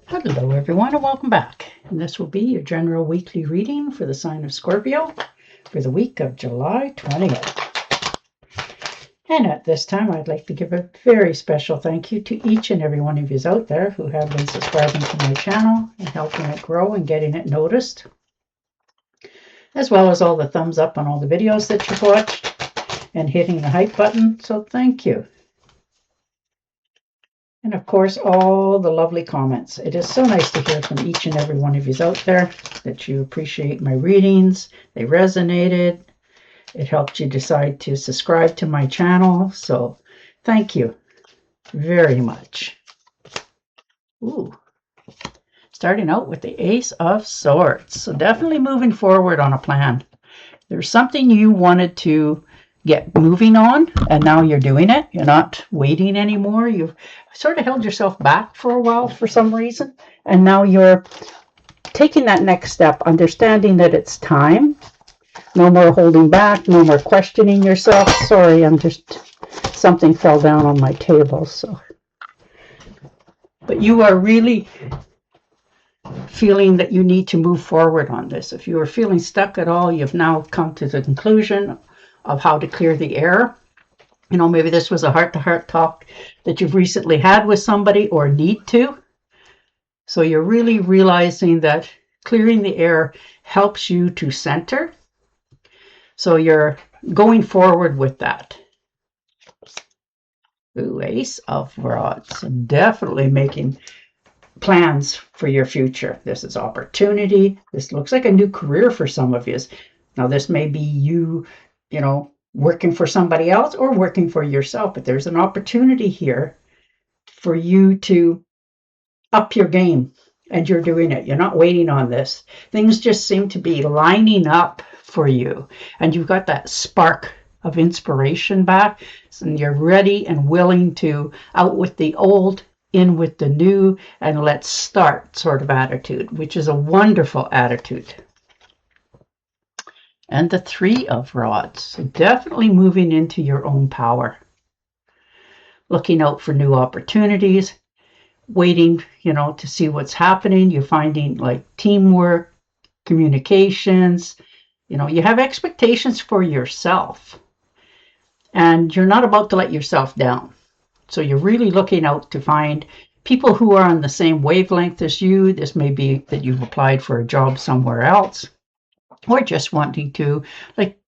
Hello everyone and welcome back. And this will be your general weekly reading for the sign of Scorpio for the week of July 20th. And at this time I'd like to give a very special thank you to each and every one of you out there who have been subscribing to my channel and helping it grow and getting it noticed, as well as all the thumbs up on all the videos that you've watched and hitting the hype button. So thank you. And of course, all the lovely comments. It is so nice to hear from each and every one of you out there that you appreciate my readings. They resonated. It helped you decide to subscribe to my channel. So thank you very much. Ooh. Starting out with the Ace of Swords. So definitely moving forward on a plan. There's something you wanted to get moving on, and now you're doing it. You're not waiting anymore. You've sort of held yourself back for a while for some reason, and now you're taking that next step, understanding that it's time. No more holding back, no more questioning yourself. Sorry, something fell down on my table. But you are really feeling that you need to move forward on this. If you are feeling stuck at all, you've now come to the conclusion of how to clear the air. You know, maybe this was a heart-to-heart talk that you've recently had with somebody or need to. So you're really realizing that clearing the air helps you to center. So you're going forward with that. Ooh, Ace of Rods. Definitely making plans for your future. This is opportunity. This looks like a new career for some of you. Now, this may be you know, working for somebody else or working for yourself, but there's an opportunity here for you to up your game, and you're doing it. You're not waiting on this. Things just seem to be lining up for you, and you've got that spark of inspiration back, and you're ready and willing to out with the old, in with the new, and let's start sort of attitude, which is a wonderful attitude. And the Three of Rods, definitely moving into your own power. Looking out for new opportunities, waiting, to see what's happening. You're finding like teamwork, communications, you have expectations for yourself. And you're not about to let yourself down. So you're really looking out to find people who are on the same wavelength as you. This may be that you've applied for a job somewhere else, or just wanting to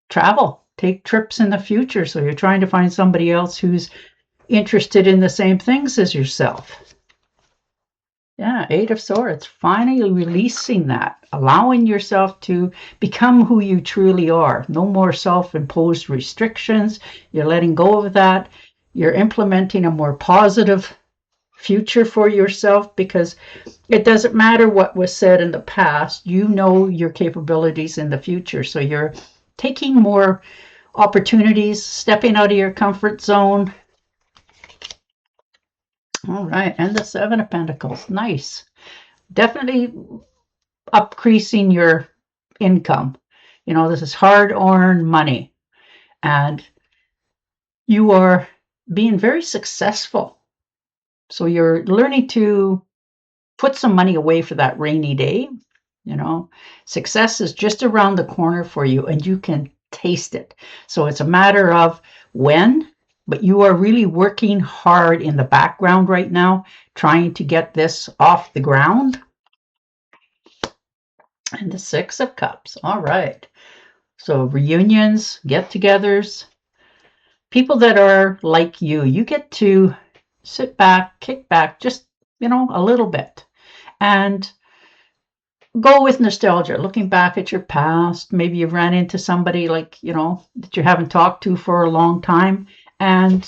travel, take trips in the future. So you're trying to find somebody else who's interested in the same things as yourself. Yeah, Eight of Swords, finally releasing that, allowing yourself to become who you truly are. No more self-imposed restrictions. You're letting go of that. You're implementing a more positive future for yourself, because it doesn't matter what was said in the past. You know your capabilities in the future. So you're taking more opportunities, stepping out of your comfort zone. All right, and the Seven of Pentacles. Nice. Definitely increasing your income. This is hard-earned money, and you are being very successful. So you're learning to put some money away for that rainy day. Success is just around the corner for you, and you can taste it. So it's a matter of when, but you are really working hard in the background right now, trying to get this off the ground. And the Six of Cups. All right. So reunions, get-togethers, people that are like you get to sit back, kick back, just, a little bit, and go with nostalgia, looking back at your past. Maybe you ran into somebody that you haven't talked to for a long time, and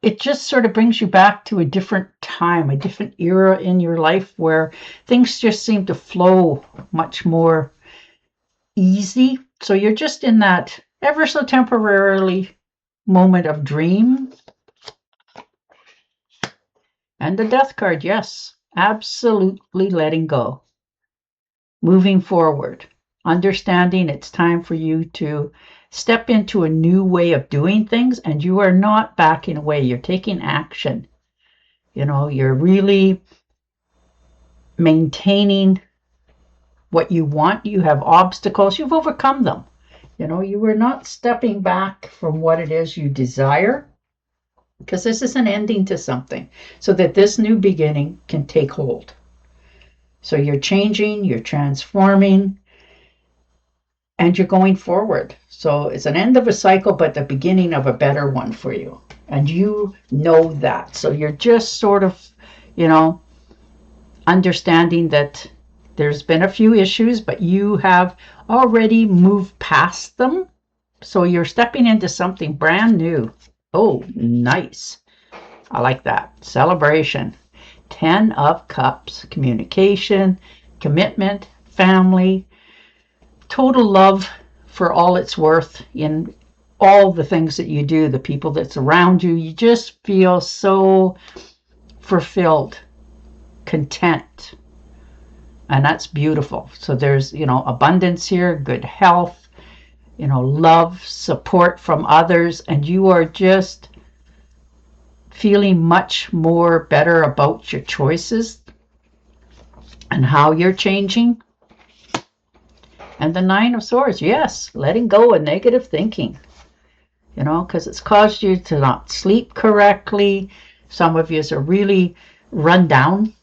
it just sort of brings you back to a different time, a different era in your life where things just seem to flow much more easy. So you're just in that ever so temporarily moment of dream. And the Death card, yes, absolutely letting go. Moving forward, understanding it's time for you to step into a new way of doing things, and you are not backing away. You're taking action. You're really maintaining what you want. You have obstacles. You've overcome them. You know, you are not stepping back from what it is you desire, because this is an ending to something, so that this new beginning can take hold. So you're changing, you're transforming, and you're going forward. So it's an end of a cycle, but the beginning of a better one for you. And you know that. So you're just sort of, you know, understanding that there's been a few issues, but you have already moved past them. So you're stepping into something brand new. Oh, nice. I like that. Celebration. 10 of Cups. Communication, commitment, family, total love for all it's worth in all the things that you do, the people that's around you. You just feel so fulfilled, content, and that's beautiful. So there's, you know, abundance here, good health, you know, love, support from others, and you are just feeling much more better about your choices and how you're changing. And the 9 of Swords, yes, letting go of negative thinking, you know, because it's caused you to not sleep correctly. Some of you are really run down,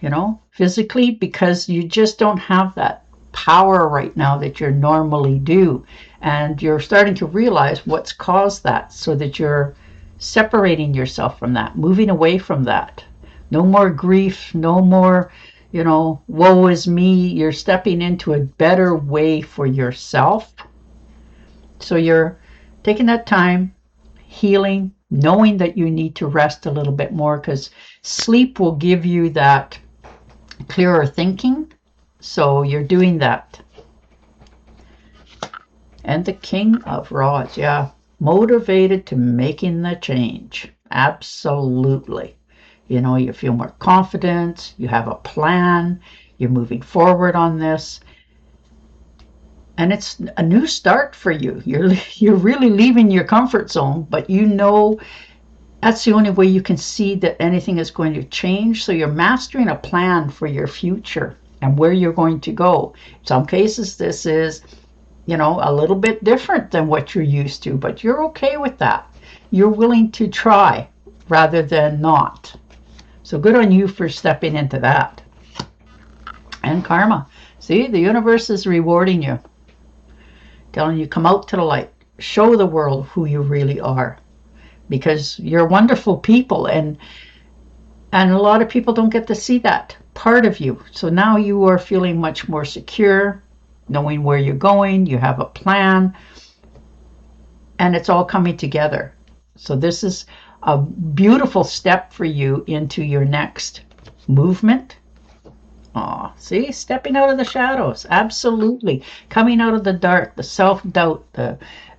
you know, physically, because you just don't have that power right now that you normally do. And you're starting to realize what's caused that, so that you're separating yourself from that, moving away from that. No more grief, no more, you know, woe is me. You're stepping into a better way for yourself. So you're taking that time, healing, knowing that you need to rest a little bit more, because sleep will give you that clearer thinking. So you're doing that. And the King of Rods, yeah, motivated to making the change. Absolutely. You know, you feel more confident, you have a plan, you're moving forward on this. And it's a new start for you. You're really leaving your comfort zone, but you know that's the only way you can see that anything is going to change. So you're mastering a plan for your future and where you're going to go. In some cases, this is, you know, a little bit different than what you're used to, but you're okay with that. You're willing to try rather than not. So good on you for stepping into that. And karma. See, the universe is rewarding you, telling you, come out to the light, show the world who you really are, because you're wonderful people, and a lot of people don't get to see that part of you. So now you are feeling much more secure, knowing where you're going, you have a plan, and it's all coming together. So this is a beautiful step for you into your next movement. Oh, see, stepping out of the shadows, absolutely. Coming out of the dark, the self-doubt,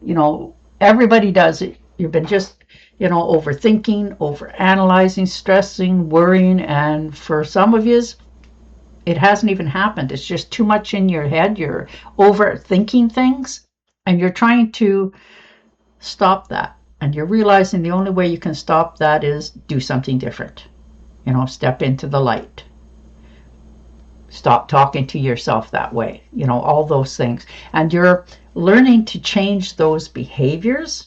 you know, everybody does it. You've been just, you know, overthinking, overanalyzing, stressing, worrying, and for some of you, it hasn't even happened. It's just too much in your head. You're overthinking things, and you're trying to stop that. And you're realizing the only way you can stop that is do something different. You know, step into the light. Stop talking to yourself that way. You know, all those things. And you're learning to change those behaviors.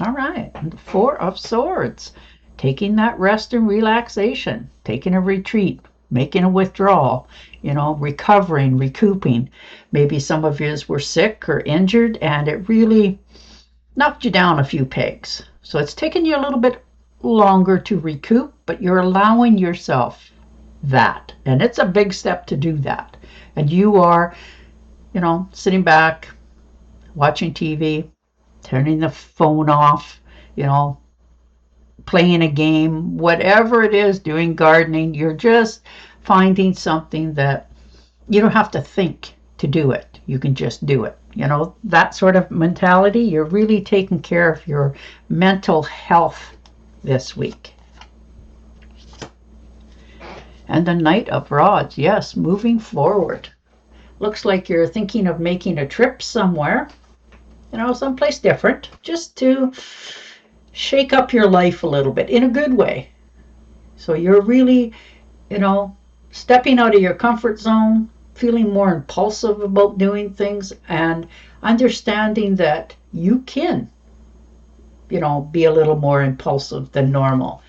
All right. And the 4 of Swords. Taking that rest and relaxation. Taking a retreat. Making a withdrawal. You know, recovering, recouping. Maybe some of you were sick or injured, and it really knocked you down a few pegs. So it's taken you a little bit longer to recoup, but you're allowing yourself that. And it's a big step to do that. And you are, you know, sitting back, watching TV, turning the phone off, you know, playing a game, whatever it is, doing gardening. You're just finding something that you don't have to think to do it. You can just do it. You know, that sort of mentality. You're really taking care of your mental health this week. And the Knight of Rods, yes, moving forward. Looks like you're thinking of making a trip somewhere, you know, someplace different, just to shake up your life a little bit in a good way. So you're really you know, stepping out of your comfort zone, feeling more impulsive about doing things, and understanding that you can, be a little more impulsive than normal.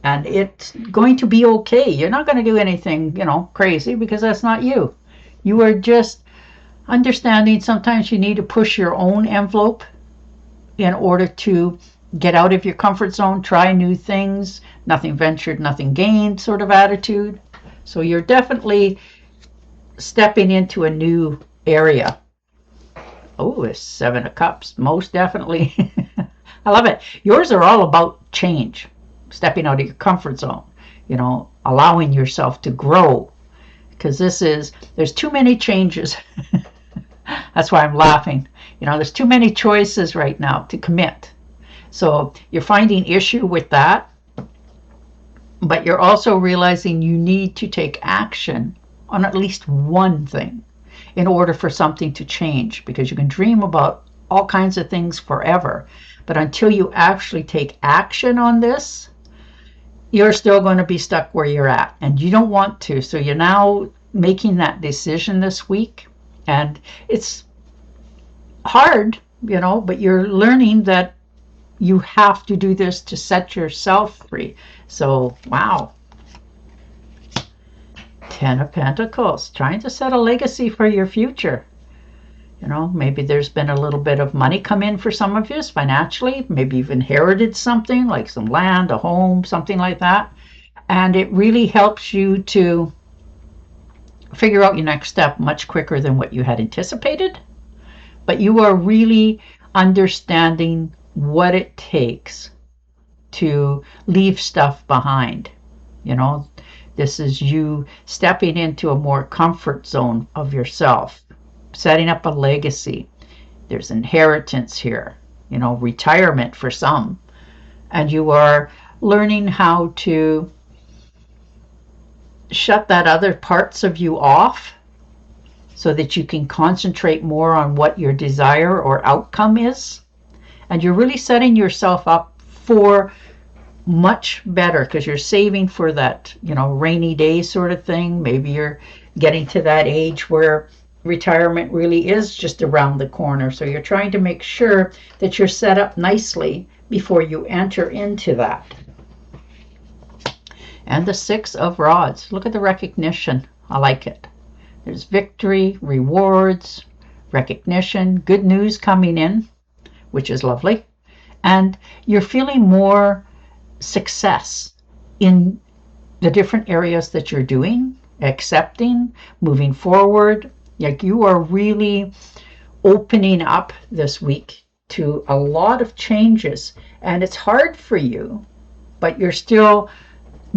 And it's going to be okay. You're not going to do anything, crazy, because that's not you. You are just understanding sometimes you need to push your own envelope in order to get out of your comfort zone, try new things, nothing ventured, nothing gained sort of attitude. So you're definitely stepping into a new area. Oh, it's 7 of Cups, most definitely. I love it. Yours are all about change, stepping out of your comfort zone, allowing yourself to grow. Because there's too many changes. That's why I'm laughing. There's too many choices right now to commit. So you're finding issue with that, but you're also realizing you need to take action on at least one thing in order for something to change, because you can dream about all kinds of things forever, but until you actually take action on this, you're still going to be stuck where you're at, and you don't want to. So you're now making that decision this week, and it's hard, but you're learning that you have to do this to set yourself free. So, wow. 10 of Pentacles, trying to set a legacy for your future. Maybe there's been a little bit of money come in for some of you financially. Maybe you've inherited something like some land, a home, something like that. And it really helps you to figure out your next step much quicker than what you had anticipated. But you are really understanding what it takes to leave stuff behind. This is you stepping into a more comfort zone of yourself, setting up a legacy. There's inheritance here, retirement for some. And you are learning how to shut that other parts of you off so that you can concentrate more on what your desire or outcome is. And you're really setting yourself up for much better, because you're saving for that, rainy day sort of thing. Maybe you're getting to that age where retirement really is just around the corner. So you're trying to make sure that you're set up nicely before you enter into that. And the 6 of Rods. Look at the recognition. I like it. There's victory, rewards, recognition, good news coming in, which is lovely. And you're feeling more success in the different areas that you're doing, accepting, moving forward. Like, you are really opening up this week to a lot of changes, and it's hard for you, but you're still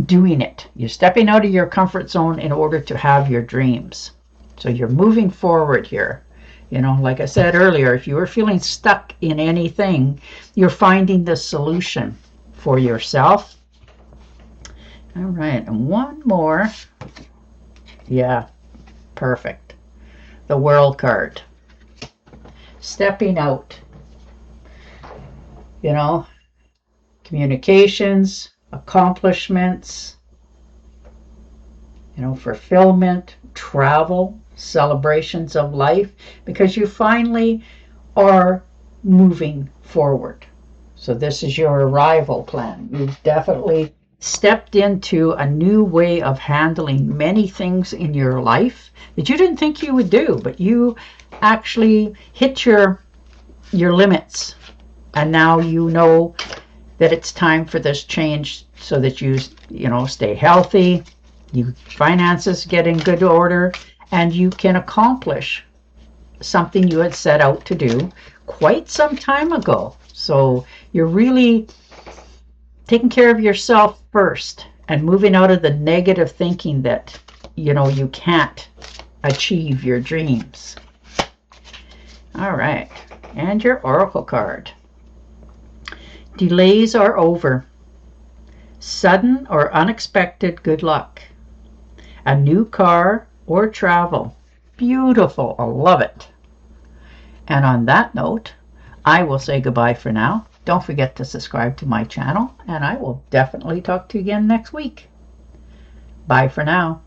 doing it. You're stepping out of your comfort zone in order to have your dreams. So you're moving forward here. Like I said earlier, if you were feeling stuck in anything, you're finding the solution for yourself. All right, and one more. Yeah, perfect. The World card. Stepping out. Communications, accomplishments, fulfillment, travel, celebrations of life, because you finally are moving forward. So this is your arrival plan. You've definitely stepped into a new way of handling many things in your life that you didn't think you would do, but you actually hit your limits, and now you know that it's time for this change, so that you stay healthy, your finances get in good order, and you can accomplish something you had set out to do quite some time ago. So you're really taking care of yourself first and moving out of the negative thinking that you can't achieve your dreams. All right, and your Oracle card. Delays are over. Sudden or unexpected good luck. A new car or travel. Beautiful. I love it. And on that note, I will say goodbye for now. Don't forget to subscribe to my channel, and I will definitely talk to you again next week. Bye for now.